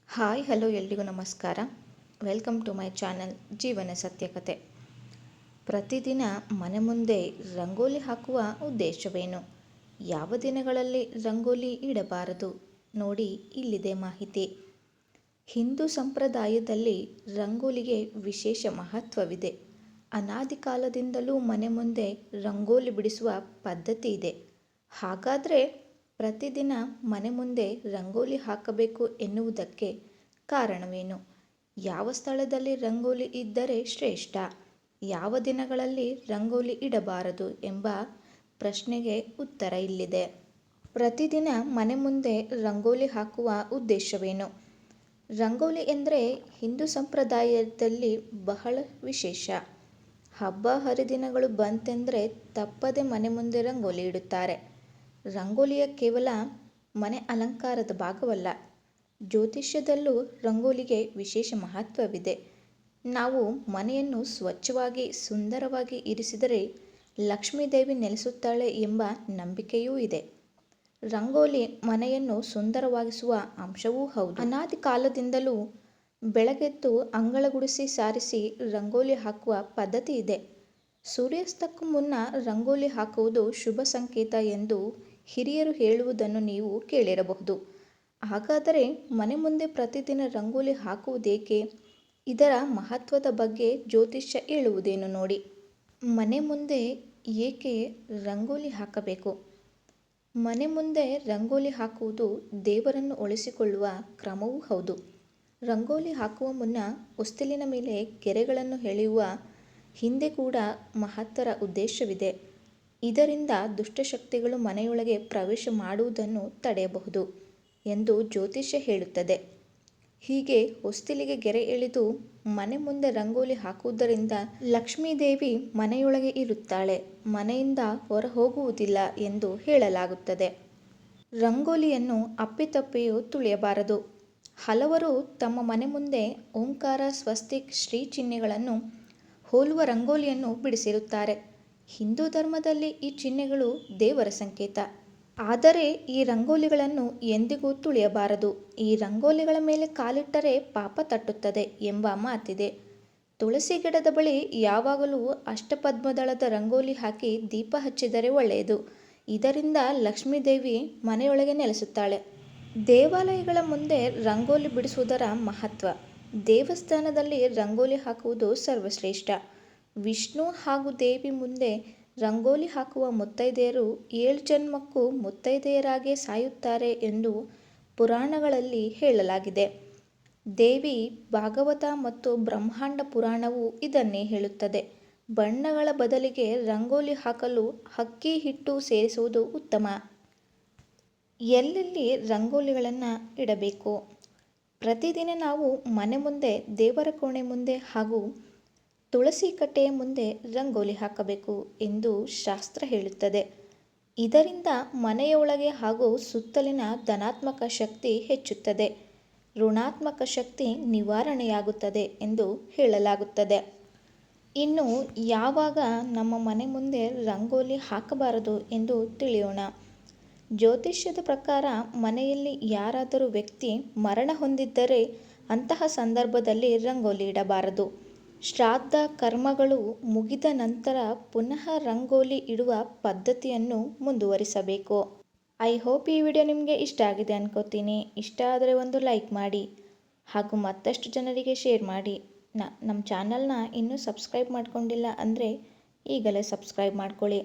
Hi hello ಎಲ್ರಿಗೂ ನಮಸ್ಕಾರ. Welcome to my channel ಜೀವನ ಸತ್ಯಕತೆ. ಪ್ರತಿದಿನ ಮನೆ ಮುಂದೆ ರಂಗೋಲಿ ಹಾಕುವ ಉದ್ದೇಶವೇನು? ಯಾವ ದಿನಗಳಲ್ಲಿ ರಂಗೋಲಿ ಇಡಬಾರದು? ನೋಡಿ, ಇಲ್ಲಿದೆ ಮಾಹಿತಿ. ಹಿಂದೂ ಸಂಪ್ರದಾಯದಲ್ಲಿ ರಂಗೋಲಿಗೆ ವಿಶೇಷ ಮಹತ್ವವಿದೆ. ಅನಾದಿ ಕಾಲದಿಂದಲೂ ಮನೆ ಮುಂದೆ ರಂಗೋಲಿ ಬಿಡಿಸುವ ಪದ್ಧತಿ ಇದೆ. ಹಾಗಾದರೆ ಪ್ರತಿದಿನ ಮನೆ ಮುಂದೆ ರಂಗೋಲಿ ಹಾಕಬೇಕು ಎನ್ನುವುದಕ್ಕೆ ಕಾರಣವೇನು? ಯಾವ ಸ್ಥಳದಲ್ಲಿ ರಂಗೋಲಿ ಇದ್ದರೆ ಶ್ರೇಷ್ಠ? ಯಾವ ದಿನಗಳಲ್ಲಿ ರಂಗೋಲಿ ಇಡಬಾರದು ಎಂಬ ಪ್ರಶ್ನೆಗೆ ಉತ್ತರ ಇಲ್ಲಿದೆ. ಪ್ರತಿದಿನ ಮನೆ ಮುಂದೆ ರಂಗೋಲಿ ಹಾಕುವ ಉದ್ದೇಶವೇನು? ರಂಗೋಲಿ ಎಂದರೆ ಹಿಂದೂ ಸಂಪ್ರದಾಯದಲ್ಲಿ ಬಹಳ ವಿಶೇಷ. ಹಬ್ಬ ಹರಿದಿನಗಳು ಬಂತೆಂದರೆ ತಪ್ಪದೆ ಮನೆ ಮುಂದೆ ರಂಗೋಲಿ ಇಡುತ್ತಾರೆ. ರಂಗೋಲಿಯ ಕೇವಲ ಮನೆ ಅಲಂಕಾರದ ಭಾಗವಲ್ಲ. ಜ್ಯೋತಿಷ್ಯದಲ್ಲೂ ರಂಗೋಲಿಗೆ ವಿಶೇಷ ಮಹತ್ವವಿದೆ. ನಾವು ಮನೆಯನ್ನು ಸ್ವಚ್ಛವಾಗಿ ಸುಂದರವಾಗಿ ಇರಿಸಿದರೆ ಲಕ್ಷ್ಮೀದೇವಿ ನೆಲೆಸುತ್ತಾಳೆ ಎಂಬ ನಂಬಿಕೆಯೂ ಇದೆ. ರಂಗೋಲಿ ಮನೆಯನ್ನು ಸುಂದರವಾಗಿಸುವ ಅಂಶವೂ ಹೌದು. ಅನಾದಿ ಕಾಲದಿಂದಲೂ ಬೆಳಗೆದ್ದು ಅಂಗಳ ಗುಡಿಸಿ ಸಾರಿಸಿ ರಂಗೋಲಿ ಹಾಕುವ ಪದ್ಧತಿ ಇದೆ. ಸೂರ್ಯಾಸ್ತಕ್ಕೂ ಮುನ್ನ ರಂಗೋಲಿ ಹಾಕುವುದು ಶುಭ ಸಂಕೇತ ಎಂದು ಹಿರಿಯರು ಹೇಳುವುದನ್ನು ನೀವು ಕೇಳಿರಬಹುದು. ಹಾಗಾದರೆ ಮನೆ ಮುಂದೆ ಪ್ರತಿದಿನ ರಂಗೋಲಿ ಹಾಕುವುದೇಕೆ? ಇದರ ಮಹತ್ವದ ಬಗ್ಗೆ ಜ್ಯೋತಿಷ್ಯ ಹೇಳುವುದೇನು ನೋಡಿ. ಮನೆ ಮುಂದೆ ಏಕೆ ರಂಗೋಲಿ ಹಾಕಬೇಕು? ಮನೆ ಮುಂದೆ ರಂಗೋಲಿ ಹಾಕುವುದು ದೇವರನ್ನು ಒಲಿಸಿಕೊಳ್ಳುವ ಕ್ರಮವೂ ಹೌದು. ರಂಗೋಲಿ ಹಾಕುವ ಮುನ್ನ ಹೊಸ್ತಿಲಿನ ಮೇಲೆ ಗೆರೆಗಳನ್ನು ಎಳೆಯುವ ಹಿಂದೆ ಕೂಡ ಮಹತ್ತರ ಉದ್ದೇಶವಿದೆ. ಇದರಿಂದ ದುಷ್ಟಶಕ್ತಿಗಳು ಮನೆಯೊಳಗೆ ಪ್ರವೇಶ ಮಾಡುವುದನ್ನು ತಡೆಯಬಹುದು ಎಂದು ಜ್ಯೋತಿಷ್ಯ ಹೇಳುತ್ತದೆ. ಹೀಗೆ ಹೊಸ್ತಿಲಿಗೆ ಗೆರೆ ಎಳೆದು ಮನೆ ಮುಂದೆ ರಂಗೋಲಿ ಹಾಕುವುದರಿಂದ ಲಕ್ಷ್ಮೀದೇವಿ ಮನೆಯೊಳಗೆ ಇರುತ್ತಾಳೆ, ಮನೆಯಿಂದ ಹೊರ ಹೋಗುವುದಿಲ್ಲ ಎಂದು ಹೇಳಲಾಗುತ್ತದೆ. ರಂಗೋಲಿಯನ್ನು ಅಪ್ಪಿತಪ್ಪಿಯೂ ತುಳಿಯಬಾರದು. ಹಲವರು ತಮ್ಮ ಮನೆ ಮುಂದೆ ಓಂಕಾರ, ಸ್ವಸ್ತಿಕ್, ಶ್ರೀ ಚಿಹ್ನೆಗಳನ್ನು ಹೋಲುವ ರಂಗೋಲಿಯನ್ನು ಬಿಡಿಸಿರುತ್ತಾರೆ. ಹಿಂದೂ ಧರ್ಮದಲ್ಲಿ ಈ ಚಿಹ್ನೆಗಳು ದೇವರ ಸಂಕೇತ. ಆದರೆ ಈ ರಂಗೋಲಿಗಳನ್ನು ಎಂದಿಗೂ ತುಳಿಯಬಾರದು. ಈ ರಂಗೋಲಿಗಳ ಮೇಲೆ ಕಾಲಿಟ್ಟರೆ ಪಾಪ ತಟ್ಟುತ್ತದೆ ಎಂಬ ಮಾತಿದೆ. ತುಳಸಿ ಗಿಡದ ಬಳಿ ಯಾವಾಗಲೂ ಅಷ್ಟಪದ್ಮದಳದ ರಂಗೋಲಿ ಹಾಕಿ ದೀಪ ಹಚ್ಚಿದರೆ ಒಳ್ಳೆಯದು. ಇದರಿಂದ ಲಕ್ಷ್ಮೀದೇವಿ ಮನೆಯೊಳಗೆ ನೆಲೆಸುತ್ತಾಳೆ. ದೇವಾಲಯಗಳ ಮುಂದೆ ರಂಗೋಲಿ ಬಿಡಿಸುವುದರ ಮಹತ್ವ. ದೇವಸ್ಥಾನದಲ್ಲಿ ರಂಗೋಲಿ ಹಾಕುವುದು ಸರ್ವಶ್ರೇಷ್ಠ. ವಿಷ್ಣು ಹಾಗೂ ದೇವಿ ಮುಂದೆ ರಂಗೋಲಿ ಹಾಕುವ ಮುತ್ತೈದೆಯರು 7 ಜನ್ಮಕ್ಕೂ ಮುತ್ತೈದೆಯರಾಗೇ ಸಾಯುತ್ತಾರೆ ಎಂದು ಪುರಾಣಗಳಲ್ಲಿ ಹೇಳಲಾಗಿದೆ. ದೇವಿ ಭಾಗವತ ಮತ್ತು ಬ್ರಹ್ಮಾಂಡ ಪುರಾಣವು ಇದನ್ನೇ ಹೇಳುತ್ತದೆ. ಬಣ್ಣಗಳ ಬದಲಿಗೆ ರಂಗೋಲಿ ಹಾಕಲು ಅಕ್ಕಿ ಹಿಟ್ಟು ಸೇರಿಸುವುದು ಉತ್ತಮ. ಎಲ್ಲೆಲ್ಲಿ ರಂಗೋಲಿಗಳನ್ನು ಇಡಬೇಕು? ಪ್ರತಿದಿನ ನಾವು ಮನೆ ಮುಂದೆ, ದೇವರ ಕೋಣೆ ಮುಂದೆ ಹಾಗೂ ತುಳಸಿ ಕಟ್ಟೆಯ ಮುಂದೆ ರಂಗೋಲಿ ಹಾಕಬೇಕು ಎಂದು ಶಾಸ್ತ್ರ ಹೇಳುತ್ತದೆ. ಇದರಿಂದ ಮನೆಯ ಒಳಗೆ ಹಾಗೂ ಸುತ್ತಲಿನ ಧನಾತ್ಮಕ ಶಕ್ತಿ ಹೆಚ್ಚುತ್ತದೆ, ಋಣಾತ್ಮಕ ಶಕ್ತಿ ನಿವಾರಣೆಯಾಗುತ್ತದೆ ಎಂದು ಹೇಳಲಾಗುತ್ತದೆ. ಇನ್ನು ಯಾವಾಗ ನಮ್ಮ ಮನೆ ಮುಂದೆ ರಂಗೋಲಿ ಹಾಕಬಾರದು ಎಂದು ತಿಳಿಯೋಣ. ಜ್ಯೋತಿಷ್ಯದ ಪ್ರಕಾರ ಮನೆಯಲ್ಲಿ ಯಾರಾದರೂ ವ್ಯಕ್ತಿ ಮರಣ ಹೊಂದಿದ್ದರೆ ಅಂತಹ ಸಂದರ್ಭದಲ್ಲಿ ರಂಗೋಲಿ ಇಡಬಾರದು. ಶ್ರಾದ್ದ ಕರ್ಮಗಳು ಮುಗಿದ ನಂತರ ಪುನಃ ರಂಗೋಲಿ ಇಡುವ ಪದ್ಧತಿಯನ್ನು ಮುಂದುವರಿಸಬೇಕು. ಐ ಹೋಪ್ ಈ ವಿಡಿಯೋ ನಿಮಗೆ ಇಷ್ಟ ಆಗಿದೆ ಅನ್ಕೋತೀನಿ. ಇಷ್ಟ ಆದರೆ ಒಂದು ಲೈಕ್ ಮಾಡಿ ಹಾಗೂ ಮತ್ತಷ್ಟು ಜನರಿಗೆ ಶೇರ್ ಮಾಡಿ. ನಮ್ಮ ಚಾನಲ್ನ ಇನ್ನೂ ಸಬ್ಸ್ಕ್ರೈಬ್ ಮಾಡ್ಕೊಂಡಿಲ್ಲ ಅಂದರೆ ಈಗಲೇ ಸಬ್ಸ್ಕ್ರೈಬ್ ಮಾಡ್ಕೊಳ್ಳಿ.